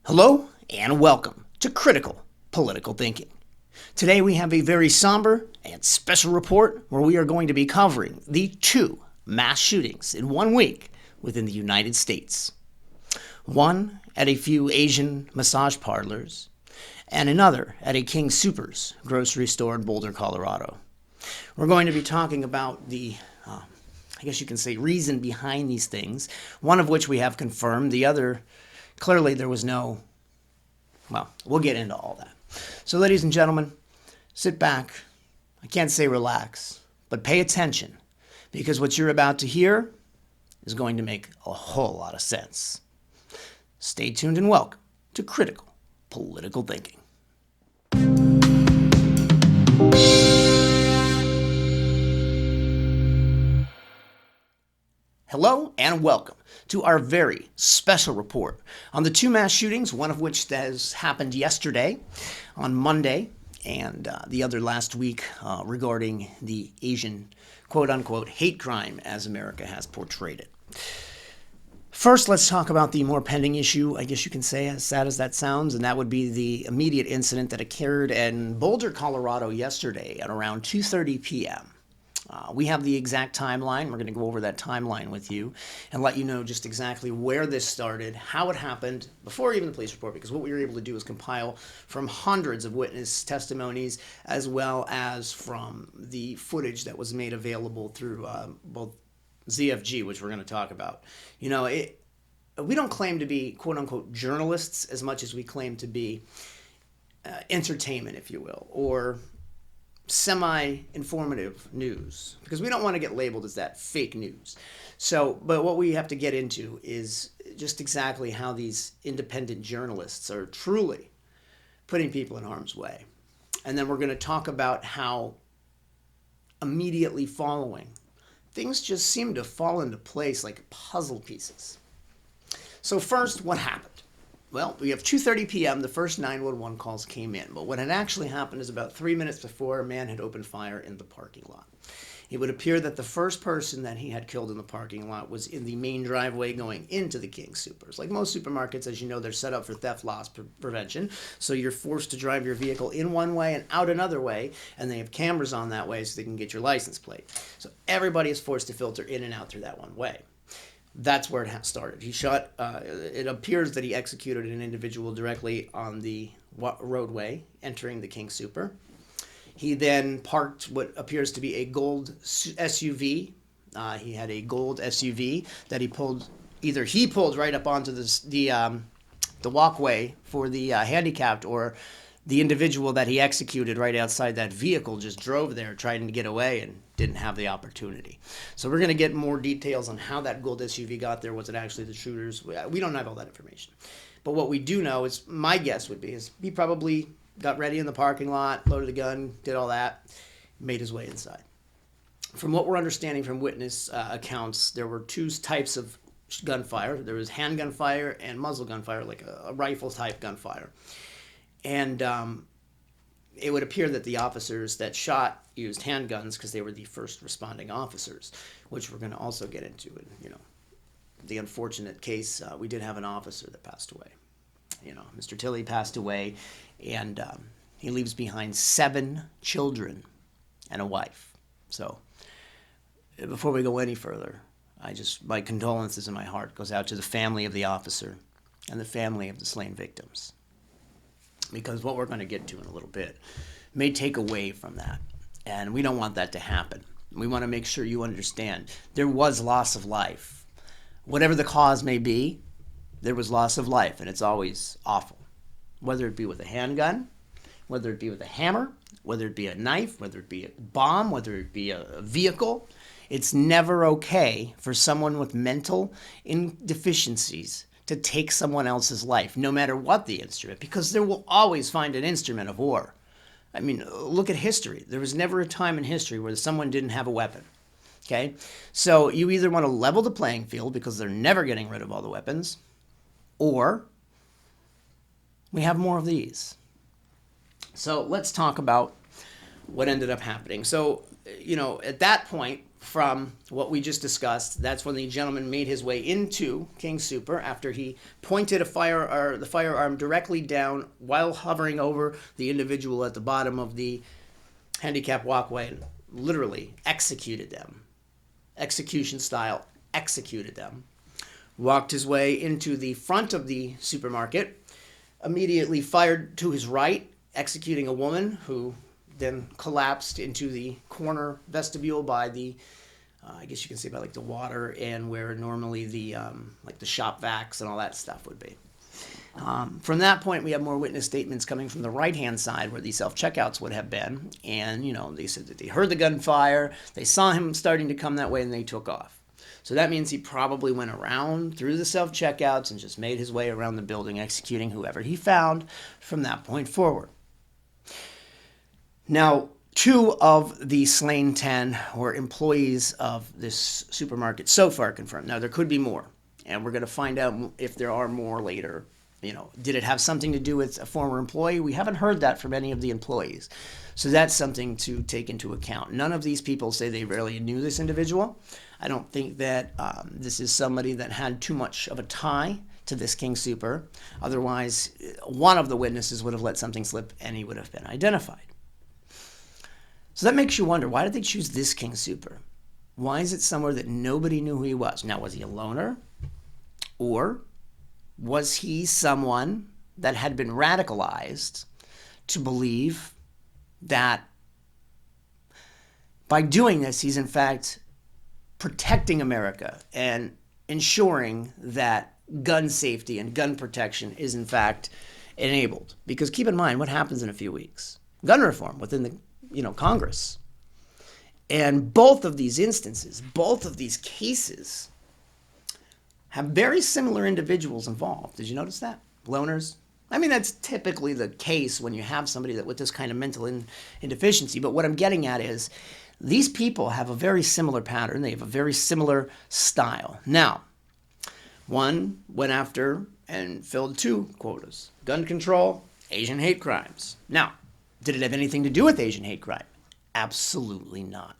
Hello and welcome to Critical Political Thinking. Today we have a very somber and special report where we are going to be covering the two mass shootings in 1 week within the United States. One at a few Asian massage parlors and another at a King Soopers grocery store in Boulder, Colorado. We're going to be talking about the I guess you can say reason behind these things, one of which we have confirmed, the other clearly there was no, well, we'll get into all that. So ladies and gentlemen, sit back, I can't say relax, but pay attention, because what you're about to hear is going to make a whole lot of sense. Stay tuned and welcome to Critical Political Thinking. Hello and welcome to our very special report on the two mass shootings, one of which has happened yesterday on Monday and the other last week regarding the Asian quote-unquote hate crime as America has portrayed it. First, let's talk about the more pending issue, I guess you can say, as sad as that sounds, and that would be the immediate incident that occurred in Boulder, Colorado yesterday at around 2:30 p.m. We have the exact timeline. We're going to go over that timeline with you and let you know just exactly where this started, how it happened, before even the police report, because what we were able to do is compile from hundreds of witness testimonies as well as from the footage that was made available through both ZFG, which we're going to talk about. You know, we don't claim to be quote-unquote journalists as much as we claim to be entertainment, if you will, or semi-informative news, because we don't want to get labeled as that fake news. So, but what we have to get into is just exactly how these independent journalists are truly putting people in harm's way. And then we're going to talk about how immediately following, things just seem to fall into place like puzzle pieces. So first, what happened? Well, we have 2:30 p.m. The first 911 calls came in, but what had actually happened is about 3 minutes before, a man had opened fire in the parking lot. It would appear that the first person that he had killed in the parking lot was in the main driveway going into the King Soopers. Like most supermarkets, as you know, they're set up for theft loss prevention, so you're forced to drive your vehicle in one way and out another way, and they have cameras on that way so they can get your license plate. So everybody is forced to filter in and out through that one way. That's where it started. He shot, it appears that he executed an individual directly on the roadway entering the King Sooper. He then parked what appears to be a gold SUV. He had a gold SUV that he pulled right up onto the walkway for the handicapped, or the individual that he executed right outside that vehicle just drove there trying to get away and didn't have the opportunity. So we're going to get more details on how that gold SUV got there. Was it actually the shooters? We don't have all that information. But what we do know is, my guess would be, is he probably got ready in the parking lot, loaded a gun, did all that, made his way inside. From what we're understanding from witness accounts, there were two types of gunfire. There was handgun fire and muzzle gunfire, like a rifle type gunfire. And it would appear that the officers that shot used handguns because they were the first responding officers, which we're going to also get into. And, you know, the unfortunate case, we did have an officer that passed away. You know, Mr. Tilley passed away, and he leaves behind 7 children and a wife. So before we go any further, my condolences in my heart goes out to the family of the officer and the family of the slain victims. Because what we're going to get to in a little bit may take away from that. And we don't want that to happen. We want to make sure you understand there was loss of life. Whatever the cause may be, there was loss of life, and it's always awful. Whether it be with a handgun, whether it be with a hammer, whether it be a knife, whether it be a bomb, whether it be a vehicle, it's never okay for someone with mental deficiencies to take someone else's life, no matter what the instrument, because there will always find an instrument of war. I mean, look at history. There was never a time in history where someone didn't have a weapon, okay? So you either want to level the playing field, because they're never getting rid of all the weapons, or we have more of these. So let's talk about what ended up happening. So, you know, at that point, from what we just discussed, that's when the gentleman made his way into King Super after he pointed the firearm directly down while hovering over the individual at the bottom of the handicap walkway and literally executed them. Execution style, executed them. Walked his way into the front of the supermarket, immediately fired to his right, executing a woman who then collapsed into the corner vestibule by the, I guess you can say by like the water and where normally the like the shop vacs and all that stuff would be. From that point, we have more witness statements coming from the right-hand side where the self-checkouts would have been. And, they said that they heard the gunfire, they saw him starting to come that way, and they took off. So that means he probably went around through the self-checkouts and just made his way around the building, executing whoever he found from that point forward. Now, 2 of the slain 10 were employees of this supermarket so far confirmed. Now, there could be more, and we're going to find out if there are more later. Did it have something to do with a former employee? We haven't heard that from any of the employees. So that's something to take into account. None of these people say they really knew this individual. I don't think that this is somebody that had too much of a tie to this King Super. Otherwise, one of the witnesses would have let something slip and he would have been identified. So that makes you wonder, why did they choose this King Super? Why is it somewhere that nobody knew who he was? Now, was he a loner? Or was he someone that had been radicalized to believe that by doing this, he's in fact protecting America and ensuring that gun safety and gun protection is in fact enabled? Because keep in mind what happens in a few weeks. Gun reform within the Congress. And both of these instances, both of these cases have very similar individuals involved. Did you notice that? Loners. I mean, that's typically the case when you have somebody that with this kind of mental indeficiency. But what I'm getting at is these people have a very similar pattern. They have a very similar style. Now, one went after and filled 2 quotas: gun control, Asian hate crimes. Now, did it have anything to do with Asian hate crime? Absolutely not.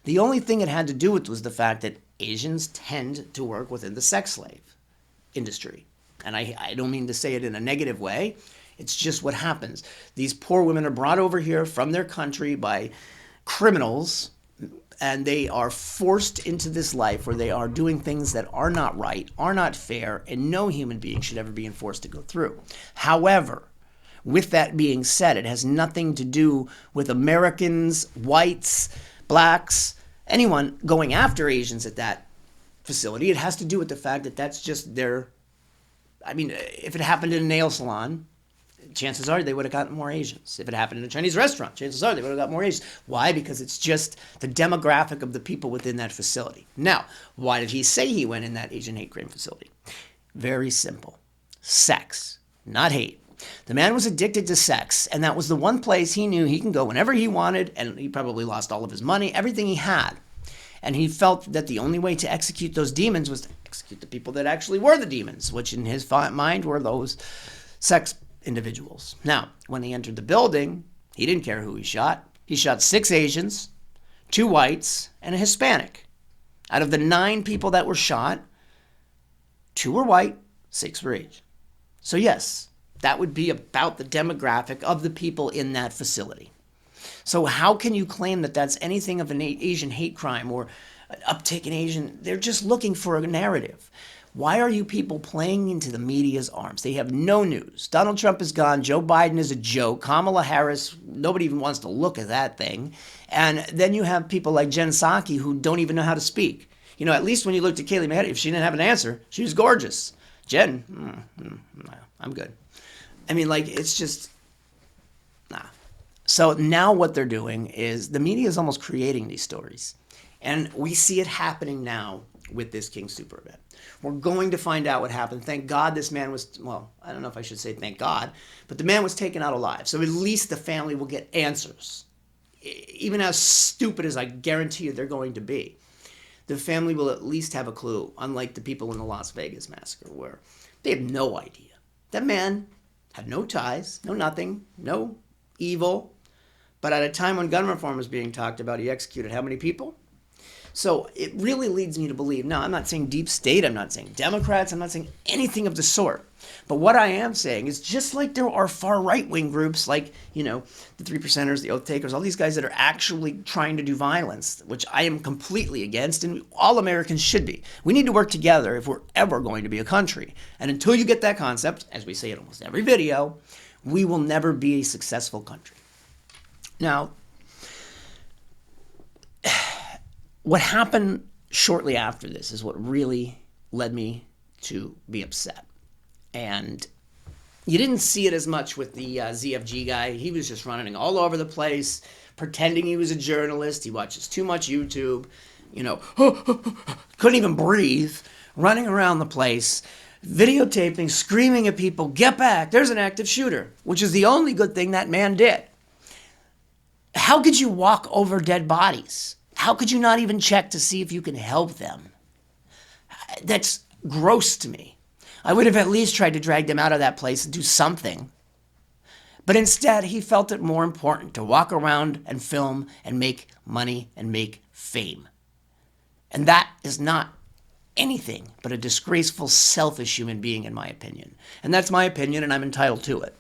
The only thing it had to do with was the fact that Asians tend to work within the sex slave industry. And I don't mean to say it in a negative way. It's just what happens. These poor women are brought over here from their country by criminals, and they are forced into this life where they are doing things that are not right, are not fair, and no human being should ever be enforced to go through. However, with that being said, it has nothing to do with Americans, whites, blacks, anyone going after Asians at that facility. It has to do with the fact that that's just their, if it happened in a nail salon, chances are they would have gotten more Asians. If it happened in a Chinese restaurant, chances are they would have got more Asians. Why? Because it's just the demographic of the people within that facility. Now, why did he say he went in that Asian hate crime facility? Very simple. Sex, not hate. The man was addicted to sex, and that was the one place he knew he can go whenever he wanted, and he probably lost all of his money, everything he had. And he felt that the only way to execute those demons was to execute the people that actually were the demons, which in his mind were those sex individuals. Now, when he entered the building, he didn't care who he shot. He shot 6 Asians, 2 whites, and a Hispanic. Out of the 9 people that were shot, 2 were white, 6 were Asian. So yes, that would be about the demographic of the people in that facility. So how can you claim that that's anything of an Asian hate crime or an uptick in Asian? They're just looking for a narrative. Why are you people playing into the media's arms? They have no news. Donald Trump is gone. Joe Biden is a joke. Kamala Harris, nobody even wants to look at that thing. And then you have people like Jen Psaki who don't even know how to speak. At least when you looked at Kayleigh McEnany, if she didn't have an answer, she was gorgeous. Jen, I'm good. It's just, nah. So now what they're doing is the media is almost creating these stories. And we see it happening now with this King Super event. We're going to find out what happened. Thank God this man was, I don't know if I should say thank God, but the man was taken out alive. So at least the family will get answers. Even as stupid as I guarantee you they're going to be, the family will at least have a clue, unlike the people in the Las Vegas massacre where they have no idea. That man had no ties, no nothing, no evil. But at a time when gun reform was being talked about, he executed how many people? So it really leads me to believe, no, I'm not saying deep state, I'm not saying Democrats, I'm not saying anything of the sort. But what I am saying is just like there are far right-wing groups like, the Three Percenters, the Oath Takers, all these guys that are actually trying to do violence, which I am completely against, and all Americans should be. We need to work together if we're ever going to be a country. And until you get that concept, as we say in almost every video, we will never be a successful country. Now, what happened shortly after this is what really led me to be upset. And you didn't see it as much with the ZFG guy. He was just running all over the place, pretending he was a journalist. He watches too much YouTube, couldn't even breathe, running around the place, videotaping, screaming at people, get back, there's an active shooter, which is the only good thing that man did. How could you walk over dead bodies? How could you not even check to see if you can help them? That's gross to me. I would have at least tried to drag them out of that place and do something. But instead, he felt it more important to walk around and film and make money and make fame. And that is not anything but a disgraceful, selfish human being, in my opinion. And that's my opinion, and I'm entitled to it.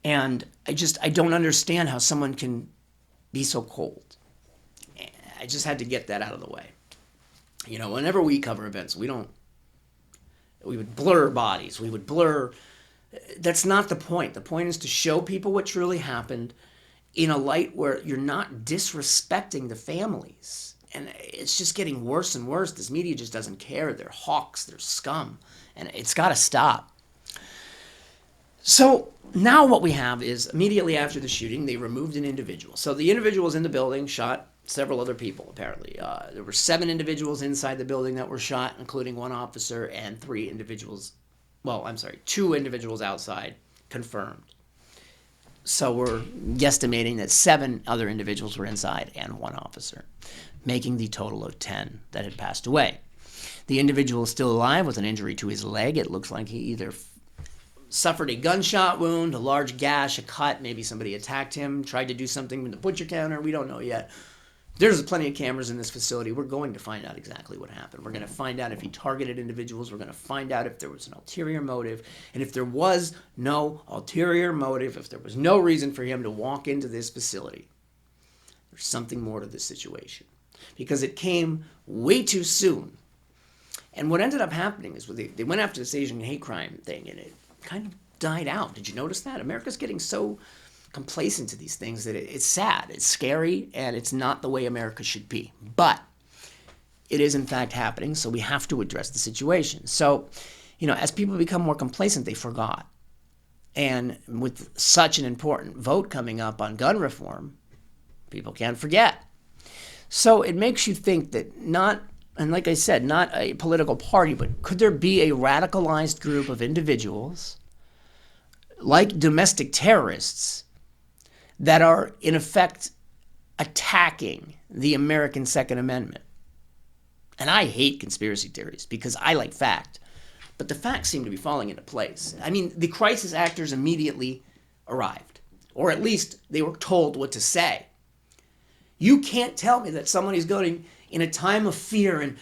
And I don't understand how someone can be so cold. I just had to get that out of the way. Whenever we cover events, we would blur bodies. We would blur. That's not the point. The point is to show people what truly happened in a light where you're not disrespecting the families. And it's just getting worse and worse. This media just doesn't care. They're hawks. They're scum. And it's got to stop. So now what we have is immediately after the shooting, they removed an individual. So the individual was in the building, shot several other people, apparently. There were 7 individuals inside the building that were shot, including 1 officer, and 2 individuals outside, confirmed. So we're guesstimating that 7 other individuals were inside and 1 officer, making the total of 10 that had passed away. The individual is still alive with an injury to his leg. It looks like he either suffered a gunshot wound, a large gash, a cut, maybe somebody attacked him, tried to do something with the butcher counter, we don't know yet. There's plenty of cameras in this facility. We're going to find out exactly what happened. We're going to find out if he targeted individuals. We're going to find out if there was an ulterior motive. And if there was no ulterior motive, if there was no reason for him to walk into this facility, there's something more to this situation. Because it came way too soon. And what ended up happening is they went after this Asian hate crime thing, and it kind of died out. Did you notice that? America's getting so complacent to these things that it's sad, it's scary, and it's not the way America should be. But it is in fact happening, so we have to address the situation. So, as people become more complacent, they forgot. And with such an important vote coming up on gun reform, people can't forget. So it makes you think that and like I said, not a political party, but could there be a radicalized group of individuals, like domestic terrorists, that are, in effect, attacking the American Second Amendment? And I hate conspiracy theories because I like fact. But the facts seem to be falling into place. I mean, the crisis actors immediately arrived. Or at least they were told what to say. You can't tell me that someone is going in a time of fear and,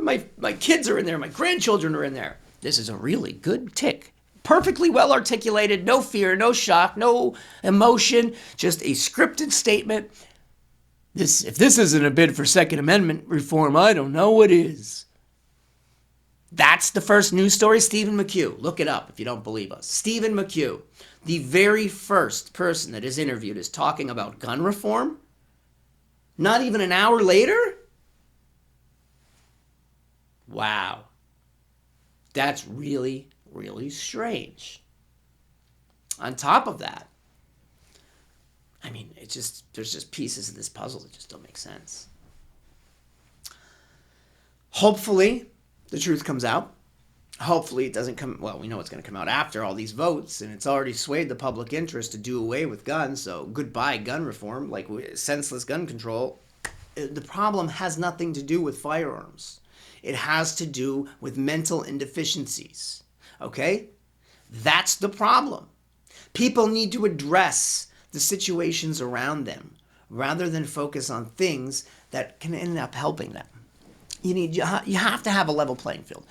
my kids are in there, my grandchildren are in there. This is a really good tick. Perfectly well articulated, no fear, no shock, no emotion, just a scripted statement. If this isn't a bid for Second Amendment reform, I don't know what is. That's the first news story, Stephen McHugh. Look it up if you don't believe us. Stephen McHugh, the very first person that is interviewed, is talking about gun reform. Not even an hour later? Wow. That's really, really strange. On top of that, I mean, there's just pieces of this puzzle that just don't make sense. Hopefully, the truth comes out. Hopefully it doesn't come, well, we know it's going to come out after all these votes, and it's already swayed the public interest to do away with guns, so goodbye gun reform, like senseless gun control. The problem has nothing to do with firearms. It has to do with mental indeficiencies, okay? That's the problem. People need to address the situations around them rather than focus on things that can end up helping them. You have to have a level playing field.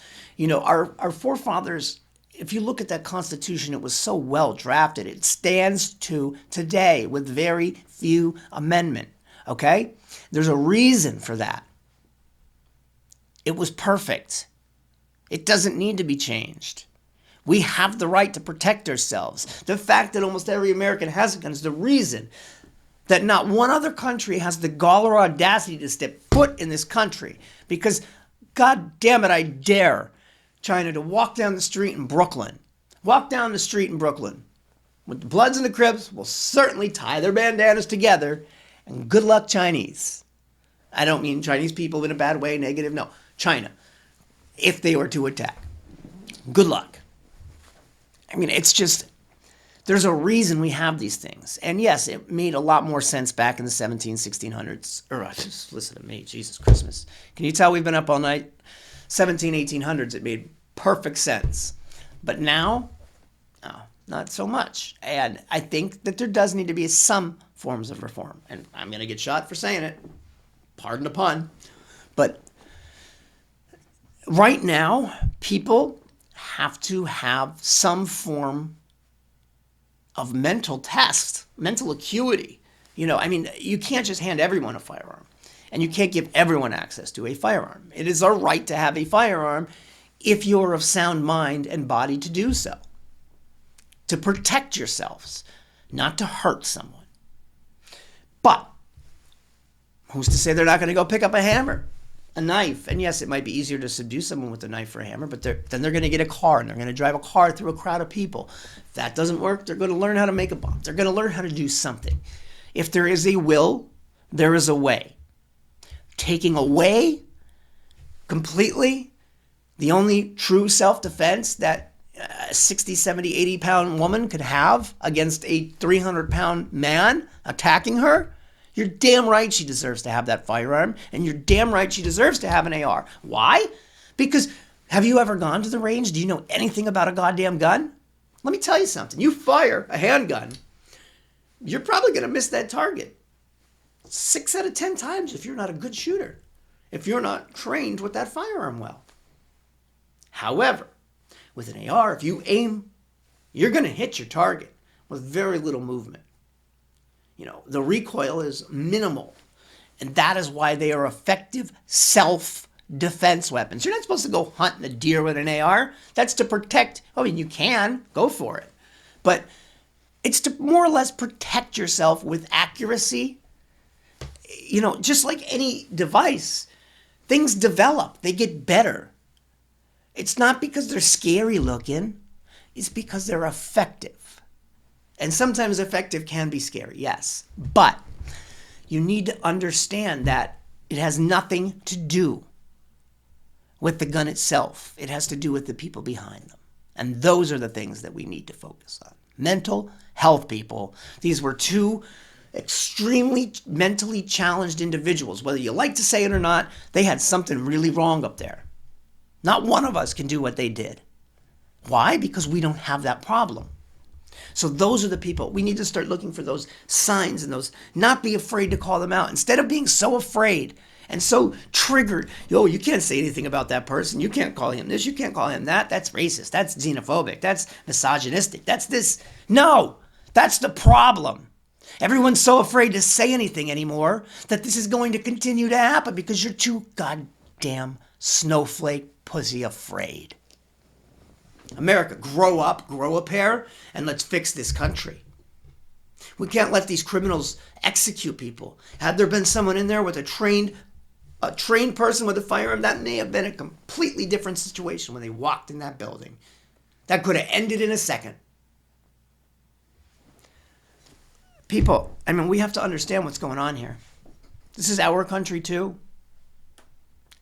Our forefathers, if you look at that Constitution, it was so well drafted. It stands to today with very few amendment. Okay? There's a reason for that. It was perfect. It doesn't need to be changed. We have the right to protect ourselves. The fact that almost every American has a gun is the reason that not one other country has the gall or audacity to step foot in this country. Because, God damn it, I dare China to walk down the street in Brooklyn. Walk down the street in Brooklyn. With the Bloods and the Crips will certainly tie their bandanas together. And good luck, Chinese. I don't mean Chinese people in a bad way, negative. No, China. If they were to attack. Good luck. I mean, it's just, there's a reason we have these things. And yes, it made a lot more sense back in the 1600s. Just listen to me, Jesus Christmas. Can you tell we've been up all night? 1800s, it made perfect sense. But now, no, not so much. And I think that there does need to be some forms of reform. And I'm going to get shot for saying it. Pardon the pun. But right now, people have to have some form of mental test, mental acuity. You can't just hand everyone a firearm. And you can't give everyone access to a firearm. It is our right to have a firearm if you're of sound mind and body to do so. To protect yourselves, not to hurt someone. But who's to say they're not going to go pick up a hammer, a knife? And yes, it might be easier to subdue someone with a knife or a hammer, but then they're going to get a car and they're going to drive a car through a crowd of people. If that doesn't work, they're going to learn how to make a bomb. They're going to learn how to do something. If there is a will, there is a way. Taking away completely the only true self-defense that a 60, 70, 80-pound woman could have against a 300-pound man attacking her, you're damn right she deserves to have that firearm, and you're damn right she deserves to have an AR. Why? Because have you ever gone to the range? Do you know anything about a goddamn gun? Let me tell you something. You fire a handgun, you're probably going to miss that target 6 out of 10 times if you're not a good shooter, if you're not trained with that firearm well. However, with an AR, if you aim, you're going to hit your target with very little movement. The recoil is minimal, and that is why they are effective self-defense weapons. You're not supposed to go hunting a deer with an AR. That's to protect. You can go for it, but it's to more or less protect yourself with accuracy. Just like any device, things develop, they get better. It's not because they're scary looking, it's because they're effective. And sometimes effective can be scary, yes. But you need to understand that it has nothing to do with the gun itself. It has to do with the people behind them. And those are the things that we need to focus on. Mental health people. These were two extremely mentally challenged individuals. Whether you like to say it or not, they had something really wrong up there. Not one of us can do what they did. Why? Because we don't have that problem. So those are the people. We need to start looking for those signs and those, not be afraid to call them out. Instead of being so afraid and so triggered, you can't say anything about that person. You can't call him this. You can't call him that. That's racist. That's xenophobic. That's misogynistic. That's this. No, that's the problem. Everyone's so afraid to say anything anymore that this is going to continue to happen because you're too goddamn snowflake pussy afraid. America, grow up, grow a pair, and let's fix this country. We can't let these criminals execute people. Had there been someone in there with a trained person with a firearm, that may have been a completely different situation when they walked in that building. That could have ended in a second. People, we have to understand what's going on here. This is our country too.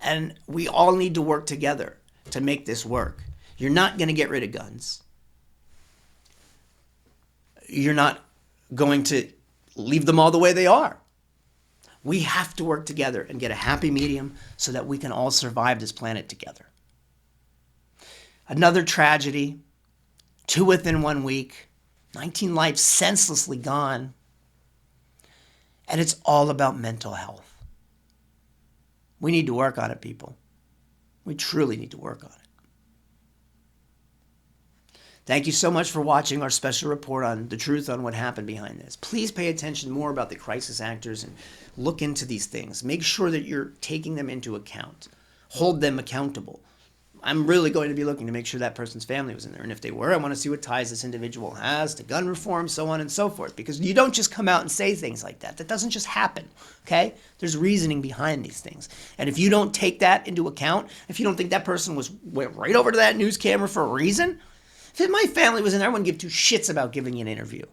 And we all need to work together to make this work. You're not going to get rid of guns. You're not going to leave them all the way they are. We have to work together and get a happy medium so that we can all survive this planet together. Another tragedy, 2 within 1 week, 19 lives senselessly gone. And it's all about mental health. We need to work on it, people. We truly need to work on it. Thank you so much for watching our special report on the truth on what happened behind this. Please pay attention more about the crisis actors and look into these things. Make sure that you're taking them into account. Hold them accountable. I'm really going to be looking to make sure that person's family was in there. And if they were, I want to see what ties this individual has to gun reform, so on and so forth. Because you don't just come out and say things like that. That doesn't just happen, okay? There's reasoning behind these things. And if you don't take that into account, if you don't think that person went right over to that news camera for a reason, if my family was in there, I wouldn't give two shits about giving you an interview.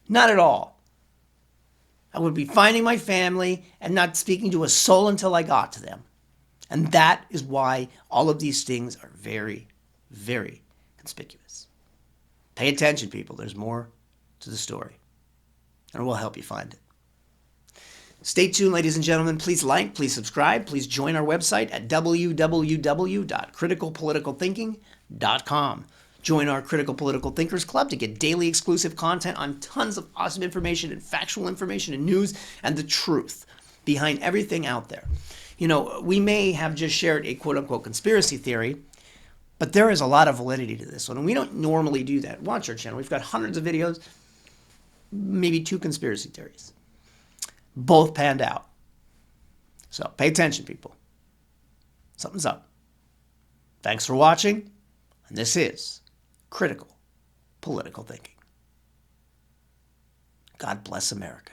Not at all. I would be finding my family and not speaking to a soul until I got to them. And that is why all of these things are very, very conspicuous. Pay attention, people. There's more to the story. And we'll help you find it. Stay tuned, ladies and gentlemen. Please like, please subscribe. Please join our website at www.criticalpoliticalthinking.com. Join our Critical Political Thinkers Club to get daily exclusive content on tons of awesome information and factual information and news and the truth behind everything out there. You know, we may have just shared a quote-unquote conspiracy theory, but there is a lot of validity to this one, and we don't normally do that. Watch our channel. We've got hundreds of videos, maybe 2 conspiracy theories. Both panned out. So pay attention, people. Something's up. Thanks for watching, and this is Critical Political Thinking. God bless America.